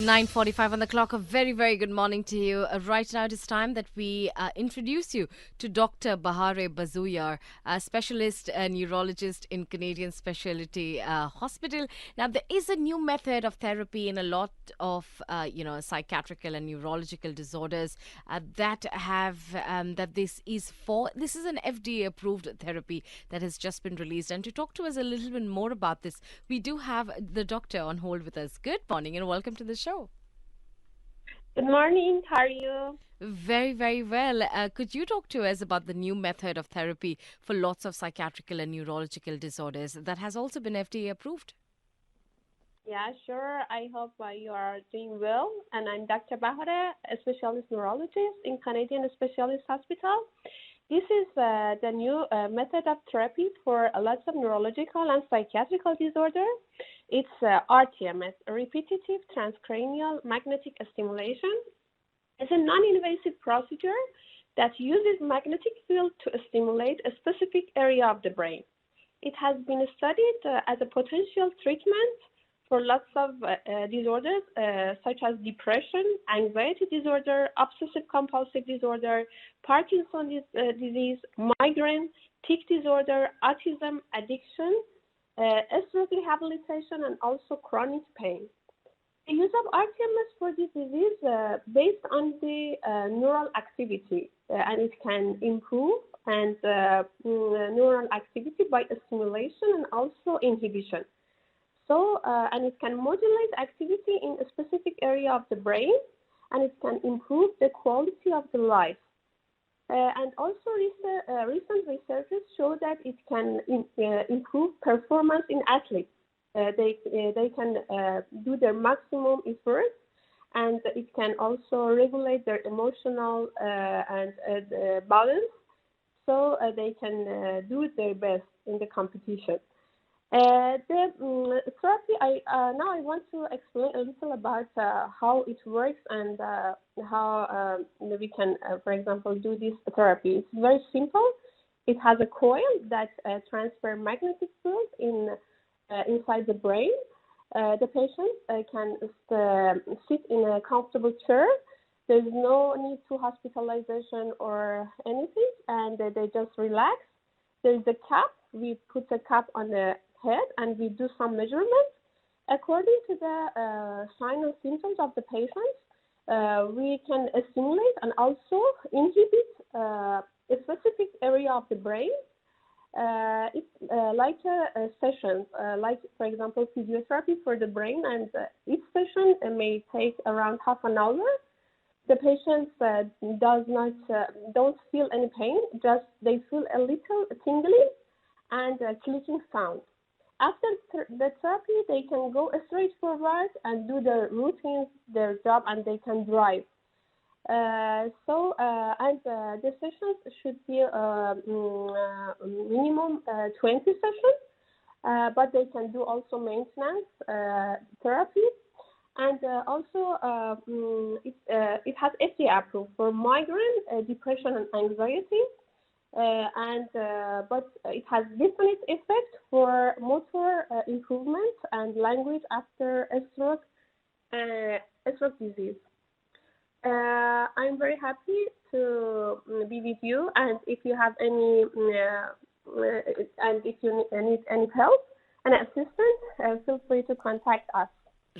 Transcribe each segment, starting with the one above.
9:45 on the clock. A very, very good morning to you. Right now, it is time that we introduce you to Dr. Bahareh Bazooyar, a specialist neurologist in Canadian Specialty Hospital. Now, there is a new method of therapy in a lot of, psychiatrical and neurological disorders that this is for. This is an FDA-approved therapy that has just been released. And to talk to us a little bit more about this, we do have the doctor on hold with us. Good morning and welcome to the show. Good morning. How are you? Very, very well. Could you talk to us about the new method of therapy for lots of psychiatrical and neurological disorders that has also been FDA approved? Yeah, sure. I hope you are doing well. And I'm Dr. Bahareh, a specialist neurologist in Canadian Specialist Hospital. This is the new method of therapy for lots of neurological and psychiatrical disorders. It's RTMS, repetitive transcranial magnetic stimulation. It's a non-invasive procedure that uses magnetic field to stimulate a specific area of the brain. It has been studied as a potential treatment for lots of disorders such as depression, anxiety disorder, obsessive-compulsive disorder, Parkinson's disease, migraine, tic disorder, autism, addiction, stroke rehabilitation, and also chronic pain. The use of RTMS for this disease based on the neural activity, and it can improve and neural activity by stimulation and also inhibition. So, and it can modulate activity in a specific area of the brain, and it can improve the quality of the life. And also, recent researchers show that it can improve performance in athletes. They can do their maximum effort, and it can also regulate their emotional and balance, so they can do their best in the competition. The therapy, now I want to explain a little about how it works and how we can, for example, do this therapy. It's very simple. It has a coil that transfers magnetic field inside the brain. The patient can sit in a comfortable chair. There's no need to hospitalization or anything, and they just relax. There's a cap. We put a cap on the head and we do some measurements. According to the signs and symptoms of the patients, we can stimulate and also inhibit a specific area of the brain. It's like a session, like, for example, physiotherapy for the brain, and each session may take around half an hour. The patients don't feel any pain, just they feel a little tingling and clicking sound. After the therapy, they can go straight forward and do their routines, their job, and they can drive. And the sessions should be minimum 20 sessions, but they can do also maintenance therapy. And it has FDA approved for migraine, depression, and anxiety. But it has different effect for motor improvement and language after a stroke disease. I'm very happy to be with you, and if you have any and if you need any help and assistance, feel free to contact us.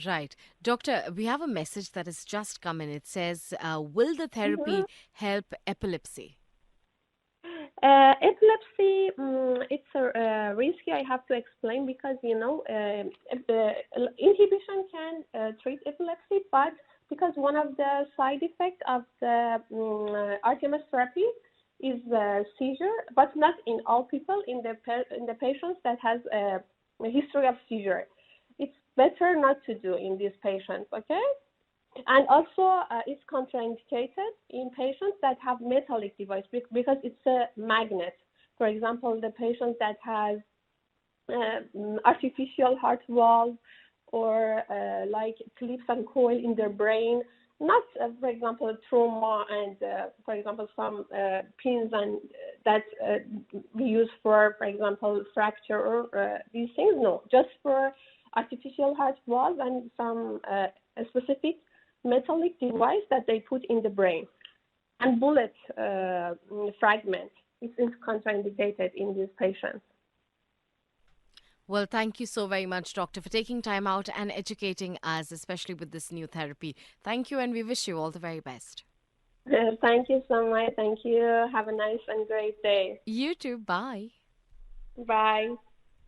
Right. Doctor, we have a message that has just come in. It says, will the therapy help epilepsy? Epilepsy, it's risky, I have to explain, because, inhibition can treat epilepsy, but because one of the side effects of the RTMS therapy is seizure, but not in all people, in the patients that has a history of seizure. It's better not to do in these patients, okay? And also, it's contraindicated in patients that have metallic device because it's a magnet. For example, the patient that has artificial heart valve or like clips and coil in their brain, not, for example, trauma and, for example, some pins and that we use for example, fracture or these things. No, just for artificial heart valve and some a specific metallic device that they put in the brain, and bullet fragment is contraindicated in these patients. Well, thank you so very much, doctor, for taking time out and educating us, especially with this new therapy. Thank you, and we wish you all the very best. Thank you so much. Thank you. Have a nice and great day. You too. Bye. Bye.